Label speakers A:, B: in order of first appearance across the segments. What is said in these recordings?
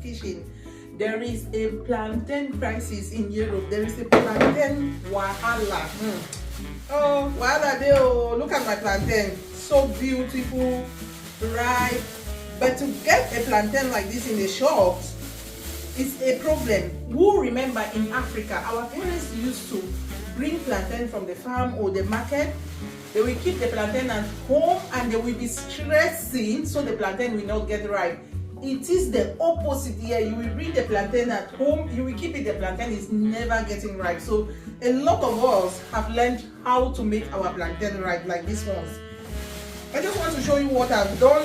A: kitchen. There is a plantain crisis in Europe. There is a plantain wahala. Oh, wahala dey oh. Look at my plantain. So beautiful, ripe. But to get a plantain like this in the shops is a problem. Who remember in Africa, our parents used to bring plantain from the farm or the market. They will keep the plantain at home and they will be stressing so the plantain will not get ripe. It is the opposite here. You will bring the plantain at home, you will keep it, the plantain is never getting ripe. So a lot of us have learned how to make our plantain ripe like this ones. I just want to show you what I've done.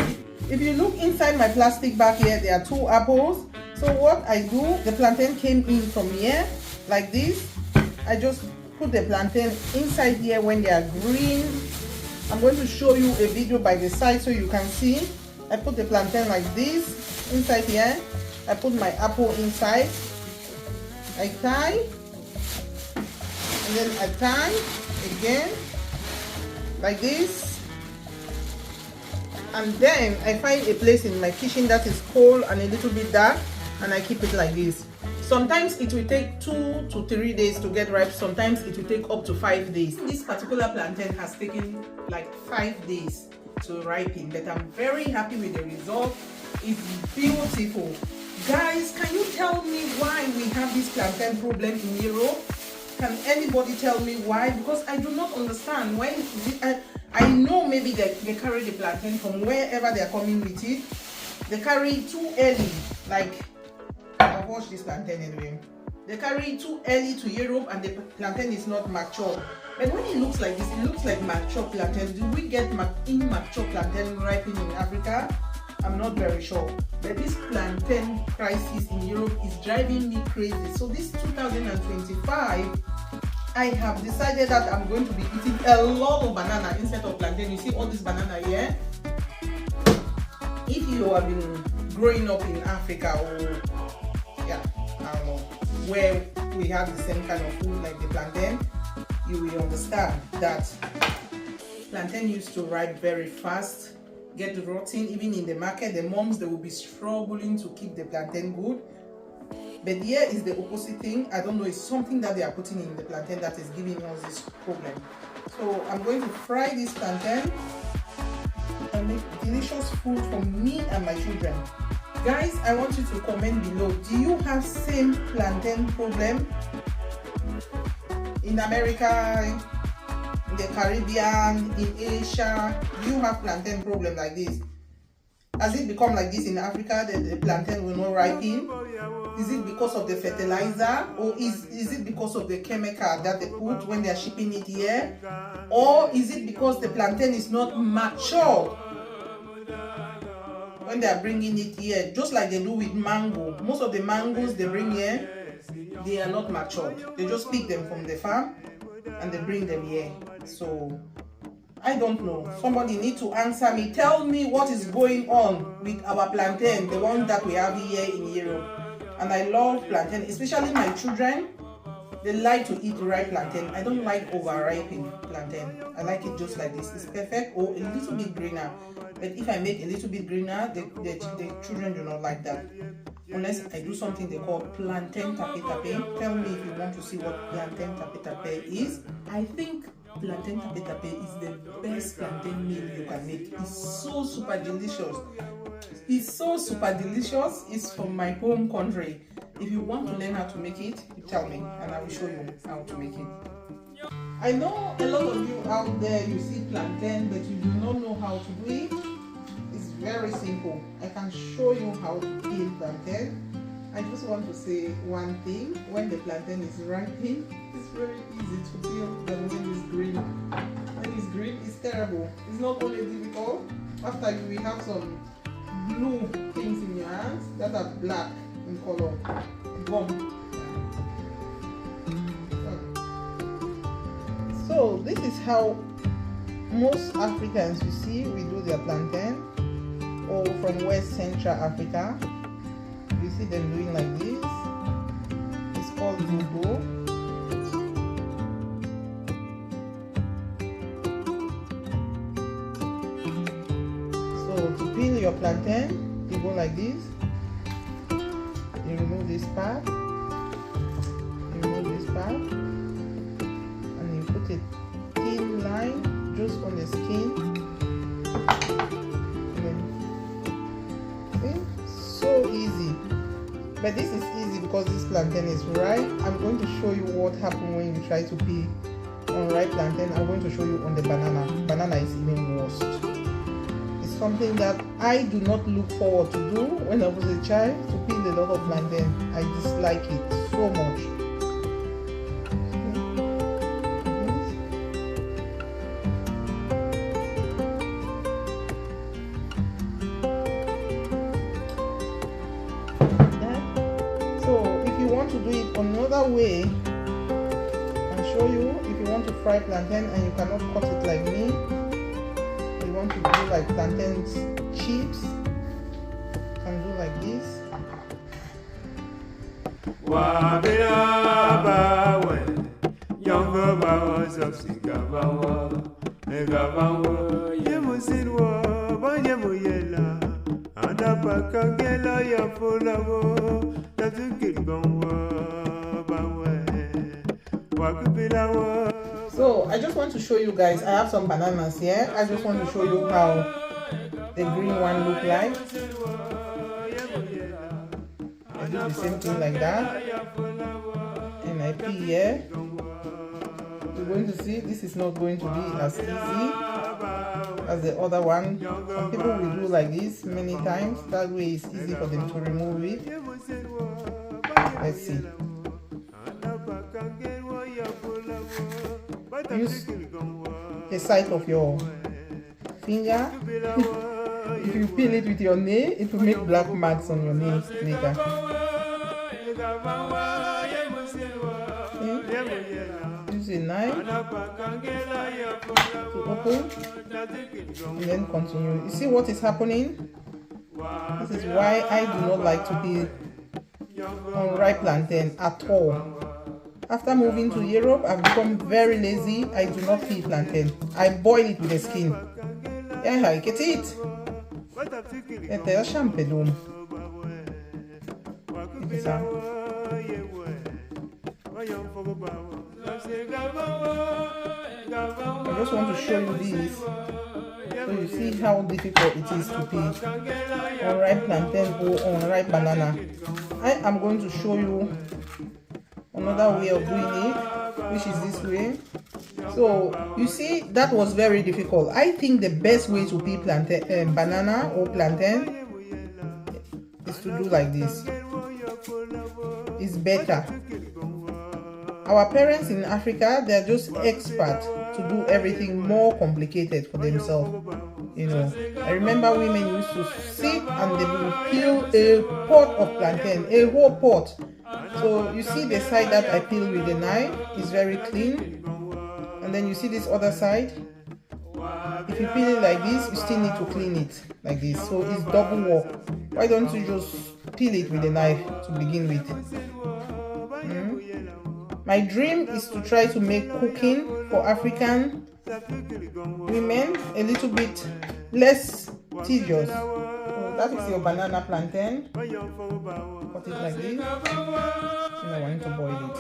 A: If you look inside my plastic bag here, there are 2 apples. So what I do, the plantain came in from here like this. I just put the plantain inside here when they are green. I'm going to show you a video by the side so you can see. I put the plantain like this inside here. I put my apple inside. I tie, and then I tie again like this. And then I find a place in my kitchen that is cold and a little bit dark, and I keep it like this. Sometimes it will take 2 to 3 days to get ripe. Sometimes it will take up to 5 days. This particular plantain has taken like 5 days to ripen, but I'm very happy with the result. It's beautiful. Guys, can you tell me why we have this plantain problem in Europe? Can anybody tell me why? Because I do not understand. When I know maybe they carry the plantain from wherever they are coming with it. They carry it too early. Like, I've watched this plantain anyway. They carry it too early to Europe and the plantain is not mature. But when it looks like this, it looks like mature plantain. Do we get immature plantain ripening in Africa? I'm not very sure. But this plantain crisis in Europe is driving me crazy. So this 2025, I have decided that I'm going to be eating a lot of banana instead of plantain. You see all this banana here? If you have been growing up in Africa or I don't know, where we have the same kind of food like the plantain, you will understand that plantain used to ripe very fast, get rotten. Even in the market, the moms, they will be struggling to keep the plantain good. But here is the opposite thing. I don't know, it's something that they are putting in the plantain that is giving us this problem. So I'm going to fry this plantain and make delicious food for me and my children. Guys, I want you to comment below. Do you have same plantain problem in America, in the Caribbean, in Asia? Do you have plantain problem like this? Has it become like this in Africa that the plantain will not ripen? Is it because of the fertilizer, or is it because of the chemical that they put when they are shipping it here? Or is it because the plantain is not mature when they are bringing it here, just like they do with mango? Most of the mangoes they bring here, they are not matured. They just pick them from the farm and they bring them here. So I don't know. Somebody need to answer me. Tell me what is going on with our plantain, the one that we have here in Europe. And I love plantain, especially my children. They like to eat ripe plantain. I don't like over-ripened plantain. I like it just like this. It's perfect, or a little bit greener. But if I make a little bit greener, the children do not like that. Unless I do something they call plantain tape. Tell me if you want to see what plantain tape is. I think plantain tape is the best plantain meal you can make. It's so super delicious. It's so super delicious. It's from my home country. If you want to learn how to make it, you tell me and I will show you how to make it. I know a lot of you out there, you see plantain, but you do not know how to do it. It's very simple. I can show you how to peel plantain. I just want to say one thing. When the plantain is ripening, it's very easy to peel, than when it's green. When it's green, it's terrible. It's not only difficult. After you will have some blue things in your hands that are black in color. Gum. So this is how most Africans, you see, we do their plantain, or from West Central Africa. You see them doing like this. It's called DODO. So to peel your plantain, you go like this. this part, and you put a thin line just on the skin. And then, see, so easy. But this is easy because this plantain is ripe. I'm going to show you what happens when you try to peel unripe plantain. I'm going to show you on the banana. Banana is even worse. It's something that I do not look forward to do when I was a child, to peel a lot of plantain. I dislike it so much. To do it another way, I'll show you. If you want to fry plantain and you cannot cut it like me, you want to do like plantain chips, you can do like this. So I just want to show you guys, I have some bananas here. I just want to show you how the green one look like. I do the same thing like that, and I peel here. You're going to see this is not going to be as easy as the other one. Some people will do like this many times. That way it's easy for them to remove it. Let's see. Use the side of your finger. If you peel it with your nail, it will make black marks on your nails later. Use a knife to open and then continue. You see what is happening? This is why I do not like to peel unripe plantain at all. After moving to Europe, I've become very lazy. I do not peel plantain. I boil it with the skin. Yeah, I get it. It's a champignon. I just want to show you this, so you see how difficult it is to peel unripe plantain or unripe banana. I am going to show you another way of doing it, which is this way. So you see, that was very difficult. I think the best way to peel plantain, banana or plantain, is to do like this. It's better. Our parents in Africa, they're just expert to do everything more complicated for themselves. You know, I remember women used to sit and they will peel a pot of plantain, a whole pot. So you see the side that I peel with the knife is very clean, and then you see this other side. If you peel it like this, you still need to clean it like this, so it's double work. Why don't you just peel it with the knife to begin with? My dream is to try to make cooking for African women a little bit less tedious. So that is your banana plantain. Cut it like this. And I want to boil it.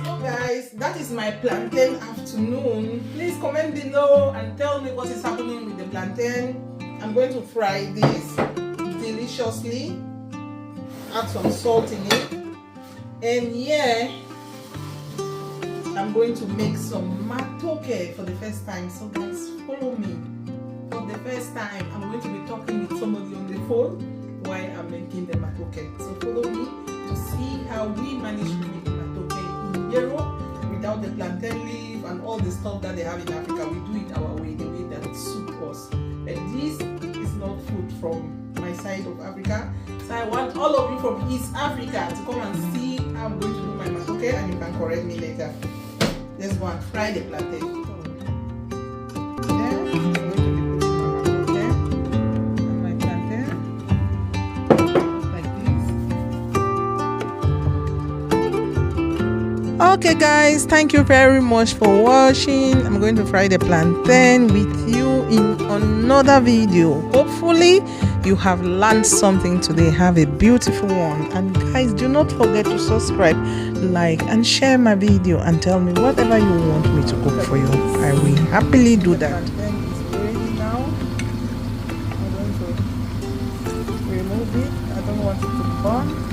A: So guys, that is my plantain afternoon. Please comment below and tell me what is happening with the plantain. I'm going to fry this deliciously. Add some salt in it. And yeah, I'm going to make some matoke for the first time. So guys, follow me. For the first time, I'm going to be talking with somebody on the phone while I'm making the matoke. So follow me to see how we manage to make matoke in Europe without the plantain leaf and all the stuff that they have in Africa. We do it our way, the way that suits us. But this is not food from my side of Africa. So I want all of you from East Africa to come and see how I'm going to do my matoke, and you can correct me later. Let's go and fry the plantain. Okay guys, thank you very much for watching. I'm going to fry the plantain with you in another video. Hopefully you have learned something today. Have a beautiful one, and guys, do not forget to subscribe, like and share my video, and tell me whatever you want me to cook for you. I will happily do that. Plantain is ready now. I'm going to remove it. I don't want it to burn.